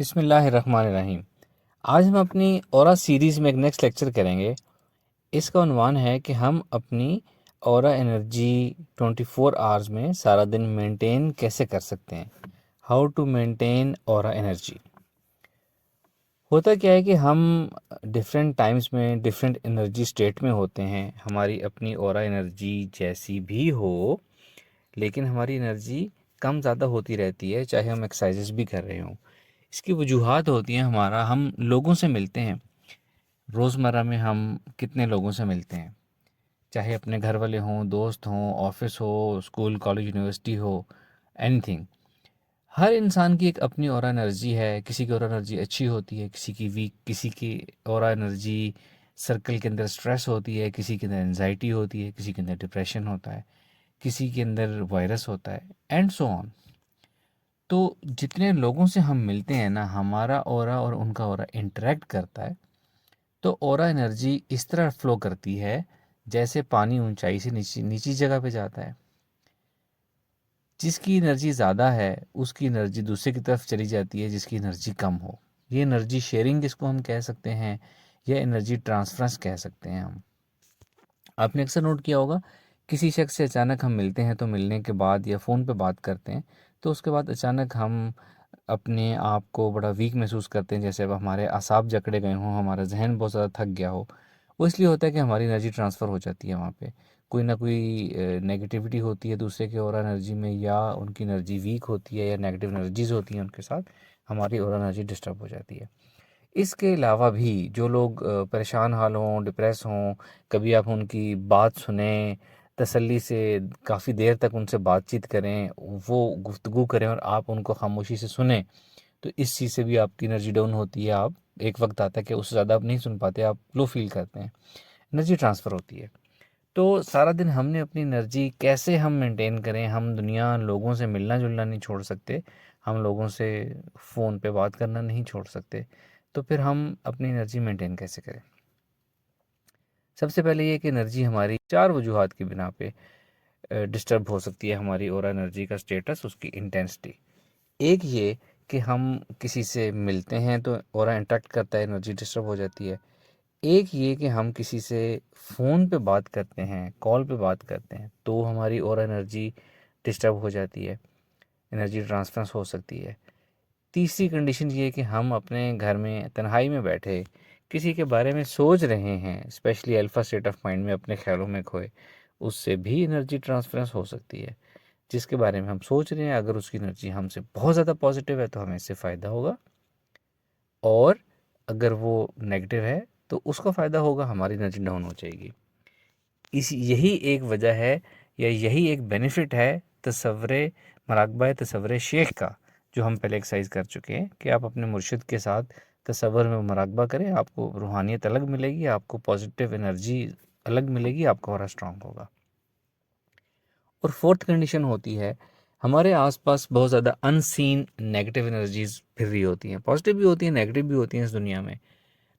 बिस्मिल्लाहिर्रहमानिर्रहीम। आज हम अपनी ऑरा सीरीज़ में एक नेक्स्ट लेक्चर करेंगे। इसका उन्वान है कि हम अपनी ऑरा एनर्जी 24 आवर्स में सारा दिन मेंटेन कैसे कर सकते हैं। How to maintain aura energy. होता क्या है कि हम डिफरेंट टाइम्स में डिफरेंट एनर्जी स्टेट में होते हैं। हमारी अपनी ऑरा एनर्जी जैसी भी हो, लेकिन हमारी एनर्जी कम ज़्यादा होती रहती है, चाहे हम एक्सरसाइजेस भी कर रहे हों। इसकी वजूहात होती हैं, हमारा हम लोगों से मिलते हैं। रोज़मर्रा में हम कितने लोगों से मिलते हैं, चाहे अपने घर वाले हों, दोस्त हों, ऑफिस हो, स्कूल कॉलेज यूनिवर्सिटी हो, एनीथिंग। हर इंसान की एक अपनी ऑरा एनर्जी है। किसी की ऑरा एनर्जी अच्छी होती है, किसी की वीक, किसी की ऑरा एनर्जी सर्कल के अंदर स्ट्रेस होती है, किसी के अंदर एनजाइटी होती है, किसी के अंदर डिप्रेशन होता है, किसी के अंदर वायरस होता है, एंड सो ऑन। तो जितने लोगों से हम मिलते हैं ना, हमारा ऑरा और उनका ऑरा इंटरेक्ट करता है, तो ऑरा एनर्जी इस तरह फ्लो करती है जैसे पानी ऊंचाई से नीची नीची जगह पे जाता है। जिसकी एनर्जी ज़्यादा है उसकी एनर्जी दूसरे की तरफ चली जाती है जिसकी एनर्जी कम हो। ये एनर्जी शेयरिंग इसको हम कह सकते हैं, या एनर्जी ट्रांसफरेंस कह सकते हैं हम। आपने अक्सर नोट किया होगा, किसी शख्स से अचानक हम मिलते हैं तो मिलने के बाद या फ़ोन पे बात करते हैं, तो उसके बाद अचानक हम अपने आप को बड़ा वीक महसूस करते हैं, जैसे अब हमारे असाब जकड़े गए हों, हमारा जहन बहुत ज़्यादा थक गया हो। वो इसलिए होता है कि हमारी एनर्जी ट्रांसफ़र हो जाती है वहाँ पे। कोई ना कोई नेगेटिविटी होती है दूसरे के ऑरा एनर्जी में, या उनकी एनर्जी वीक होती है, या नेगेटिव एनर्जीज़ होती हैं उनके साथ, हमारी ऑरा एनर्जी डिस्टर्ब हो जाती है। इसके अलावा भी जो लोग परेशान हाल हों, डिप्रेस हों, कभी आप उनकी बात सुनें, तसल्ली से काफ़ी देर तक उनसे बातचीत करें, वो गुफ्तगू करें और आप उनको खामोशी से सुनें, तो इस चीज़ से भी आपकी एनर्जी डाउन होती है। आप एक वक्त आता है कि उससे ज़्यादा आप नहीं सुन पाते, आप लो फील करते हैं, एनर्जी ट्रांसफ़र होती है। तो सारा दिन हमने अपनी एनर्जी कैसे हम मेंटेन करें। हम दुनिया लोगों से मिलना जुलना नहीं छोड़ सकते, हम लोगों से फ़ोन पे बात करना नहीं छोड़ सकते, तो फिर हम अपनी एनर्जी मेंटेन कैसे करें। सबसे पहले ये कि एनर्जी हमारी चार वजूहात की बिना पे डिस्टर्ब हो सकती है। हमारी और एनर्जी का स्टेटस, उसकी इंटेंसिटी। एक ये कि हम किसी से मिलते हैं तो ऑरा इंटरेक्ट करता है, एनर्जी डिस्टर्ब हो जाती है। एक ये कि हम किसी से फ़ोन पे बात करते हैं, कॉल पे बात करते हैं, तो हमारी और एनर्जी डिस्टर्ब हो जाती है, एनर्जी ट्रांसफरेंस हो सकती है। तीसरी कंडीशन ये है कि हम अपने घर में तन्हाई में बैठे किसी के बारे में सोच रहे हैं, specially alpha state of mind में अपने ख्यालों में खोए, उससे भी एनर्जी ट्रांसफरेंस हो सकती है। जिसके बारे में हम सोच रहे हैं, अगर उसकी एनर्जी हमसे बहुत ज़्यादा पॉजिटिव है तो हमें इससे फ़ायदा होगा, और अगर वो नेगेटिव है तो उसका फ़ायदा होगा, हमारी एनर्जी डाउन हो जाएगी। इस यही एक वजह है, या यही एक बेनिफिट है तसव्वुर मराकबा तसव्वुर शेख का, जो हम पहले एक्सरसाइज कर चुके हैं कि आप अपने मुर्शिद के साथ तसव्वुर में मराकबा करें, आपको रूहानियत अलग मिलेगी, आपको पॉजिटिव एनर्जी अलग मिलेगी, आपका ऑरा स्ट्रांग होगा। और फोर्थ कंडीशन होती है, हमारे आसपास बहुत ज़्यादा अनसीन नेगेटिव एनर्जीज फिर रही होती हैं, पॉजिटिव भी होती हैं, नेगेटिव भी होती हैं इस दुनिया में।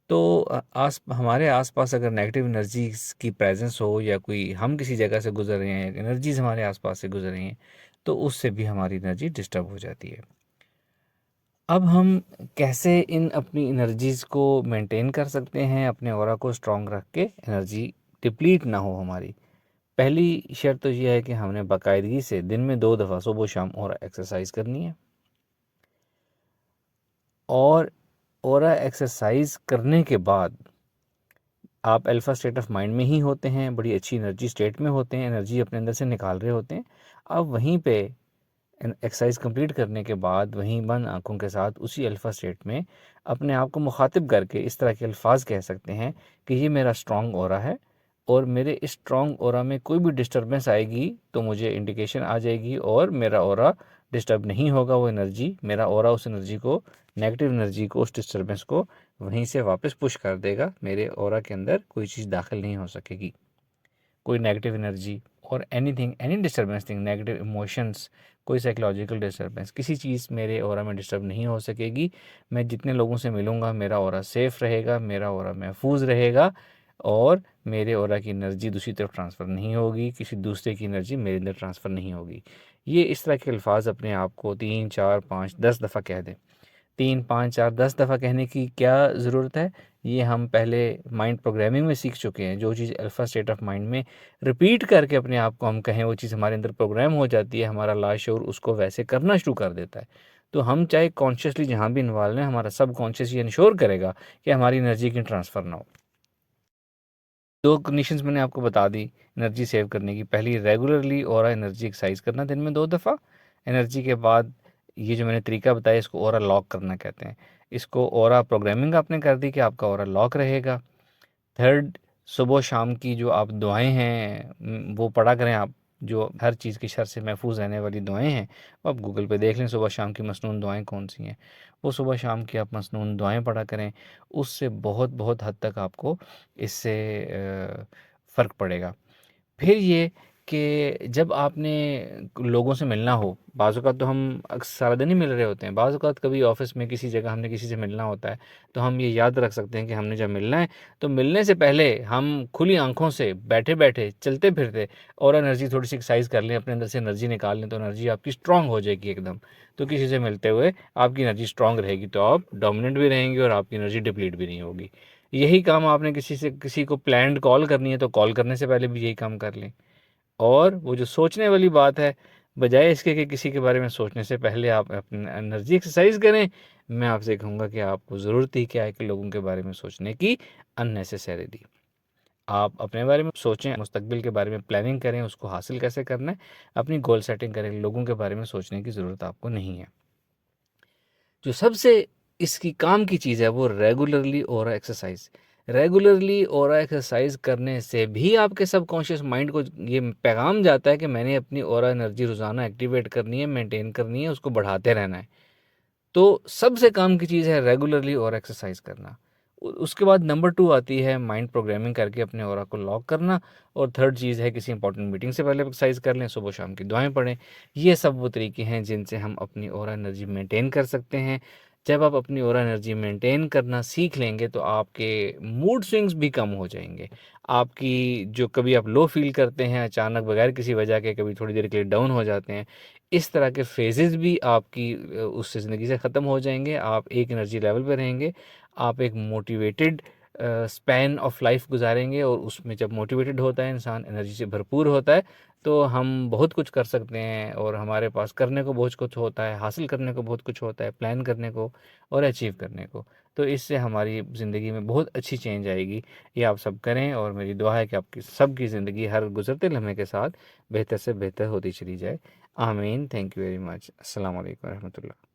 तो हमारे आसपास अगर नेगेटिव एनर्जीज की प्रेजेंस हो, या कोई हम किसी जगह से गुजर रहे हैं, एनर्जीज हमारे आसपास से गुजर रही हैं, तो उससे भी हमारी एनर्जी डिस्टर्ब हो जाती है। अब हम कैसे इन अपनी एनर्जीज को मेंटेन कर सकते हैं, अपने ऑरा को स्ट्रांग रख के एनर्जी डिप्लीट ना हो हमारी। पहली शर्त तो यह है कि हमने बाकायदगी से दिन में 2 दफ़ा सुबह शाम और एक्सरसाइज करनी है। और ऑरा एक्सरसाइज करने के बाद आप अल्फ़ा स्टेट ऑफ माइंड में ही होते हैं, बड़ी अच्छी एनर्जी स्टेट में होते हैं, एनर्जी अपने अंदर से निकाल रहे होते हैं। अब वहीं पे एक्सरसाइज कंप्लीट करने के बाद वहीं बंद आँखों के साथ उसी अल्फ़ा स्टेट में अपने आप को मुखातिब करके इस तरह के अल्फाज कह सकते हैं कि ये मेरा स्ट्रॉन्ग ऑरा है, और मेरे इस स्ट्रॉन्ग ऑरा में कोई भी डिस्टर्बेंस आएगी तो मुझे इंडिकेशन आ जाएगी, और मेरा ऑरा डिस्टर्ब नहीं होगा। वो एनर्जी, मेरा ऑरा उस एनर्जी को, नेगेटिव एनर्जी को, उस डिस्टर्बेंस को वहीं से वापस पुश कर देगा। मेरे ऑरा के अंदर कोई चीज़ दाखिल नहीं हो सकेगी, कोई नेगेटिव एनर्जी और anything, any disturbance thing, negative emotions, कोई साइकोलॉजिकल डिस्टर्बेंस, किसी चीज़ मेरे ऑरा में डिस्टर्ब नहीं हो सकेगी। मैं जितने लोगों से मिलूँगा मेरा ऑरा सेफ़ रहेगा, मेरा ऑरा महफूज रहेगा, और मेरे ऑरा की एनर्जी दूसरी तरफ ट्रांसफ़र नहीं होगी, किसी दूसरे की एनर्जी मेरे अंदर ट्रांसफ़र नहीं होगी। ये इस तरह के अल्फाज अपने आप को 3, 4, 5, 10 दफ़ा कह दें। 3, 5, 4, 10 दफ़ा कहने की क्या ज़रूरत है? ये हम पहले माइंड प्रोग्रामिंग में सीख चुके हैं। जो चीज़ अल्फ़ा स्टेट ऑफ माइंड में रिपीट करके अपने आप को हम कहें, वो चीज़ हमारे अंदर प्रोग्राम हो जाती है, हमारा लाशऊर उसको वैसे करना शुरू कर देता है। तो हम चाहे कॉन्शियसली जहाँ भी इन्वॉल्व हैं, हमारा सबकॉन्शियस ये इंश्योर करेगा कि हमारी एनर्जी की ट्रांसफ़र ना हो। 2 कंडीशंस मैंने आपको बता दी एनर्जी सेव करने की। पहली, रेगुलरली ऑरा एनर्जी एक्सरसाइज करना दिन में 2 दफ़ा। एनर्जी के बाद ये जो मैंने तरीका बताया, इसको ऑरा लॉक करना कहते हैं। इसको ऑरा प्रोग्रामिंग आपने कर दी कि आपका ऑरा लॉक रहेगा। थर्ड, सुबह शाम की जो आप दुआएँ हैं वो पढ़ा करें आप। जो हर चीज़ की शर से महफूज़ रहने वाली दुआएँ हैं, वो आप गूगल पे देख लें सुबह शाम की मसनून दुआएँ कौन-सी हैं। वो सुबह शाम की आप मसनून दुआएँ पढ़ा करें, उससे बहुत-बहुत हद तक आपको इससे फ़र्क पड़ेगा। फिर ये कि जब आपने लोगों से मिलना हो, बाज़ औक़ात तो हम सारा दिन ही मिल रहे होते हैं, बाज़ औक़ात कभी ऑफ़िस में किसी जगह हमने किसी से मिलना होता है, तो हम ये याद रख सकते हैं कि हमने जब मिलना है, तो मिलने से पहले हम खुली आँखों से बैठे-बैठे, चलते-फिरते और एनर्जी थोड़ी-सी एक्सरसाइज़ कर लें, अपने अंदर से एनर्जी निकाल लें, तो एनर्जी आपकी स्ट्रॉन्ग हो जाएगी एकदम। तो किसी से मिलते हुए आपकी एनर्जी स्ट्रॉन्ग रहेगी, तो आप डोमिनेंट भी रहेंगे और आपकी एनर्जी डिप्लीट भी नहीं होगी। यही काम आपने किसी को प्लान्ड कॉल करनी है, तो कॉल करने से पहले भी यही काम कर लें। और वो जो सोचने वाली बात है, बजाय इसके कि किसी के बारे में सोचने से पहले आप अपनी एनर्जी एक्सरसाइज करें, मैं आपसे कहूँगा कि आपको ज़रूरत ही क्या है कि लोगों के बारे में सोचने की अननेसेसरीली। आप अपने बारे में सोचें, मुस्तकबिल के बारे में प्लानिंग करें, उसको हासिल कैसे करना है, अपनी गोल सेटिंग करें, लोगों के बारे में सोचने की ज़रूरत आपको नहीं है। जो सबसे इसकी काम की चीज़ है वो regularly aura exercise. Regularly aura exercise करने से भी आपके सबकॉन्शियस माइंड को ये पैगाम जाता है कि मैंने अपनी ऑरा एनर्जी रोज़ाना एक्टिवेट करनी है, मेंटेन करनी है, उसको बढ़ाते रहना है। तो सबसे काम की चीज़ है रेगुलरली ऑरा एक्सरसाइज करना। उसके बाद नंबर 2 आती है माइंड प्रोग्रामिंग करके अपने ऑरा को लॉक करना। और थर्ड चीज़ है किसी इंपॉर्टेंट मीटिंग से पहले एक्सरसाइज कर लें, सुबह शाम की दुआएं पढ़ें। ये सब वो तरीके हैं जिनसे हम अपनी ऑरा एनर्जी मेंटेन कर सकते हैं। जब आप अपनी ऑरा एनर्जी मेंटेन करना सीख लेंगे तो आपके मूड स्विंग्स भी कम हो जाएंगे। आपकी जो कभी आप लो फील करते हैं अचानक बगैर किसी वजह के, कभी थोड़ी देर के लिए डाउन हो जाते हैं, इस तरह के फेजेस भी आपकी उससे ज़िंदगी से ख़त्म हो जाएंगे। आप एक एनर्जी लेवल पे रहेंगे, आप एक मोटिवेटेड स्पैन ऑफ लाइफ गुजारेंगे। और उसमें जब मोटिवेटेड होता है इंसान, एनर्जी से भरपूर होता है, तो हम बहुत कुछ कर सकते हैं और हमारे पास करने को बहुत कुछ होता है, हासिल करने को बहुत कुछ होता है, प्लान करने को और अचीव करने को। तो इससे हमारी ज़िंदगी में बहुत अच्छी चेंज आएगी। ये आप सब करें और मेरी दुआ है कि आपकी सबकी ज़िंदगी हर गुज़रते लम्हे के साथ बेहतर से बेहतर होती चली जाए। आमीन। Thank you very much. अस्सलाम वालेकुम रहमतुल्लाह।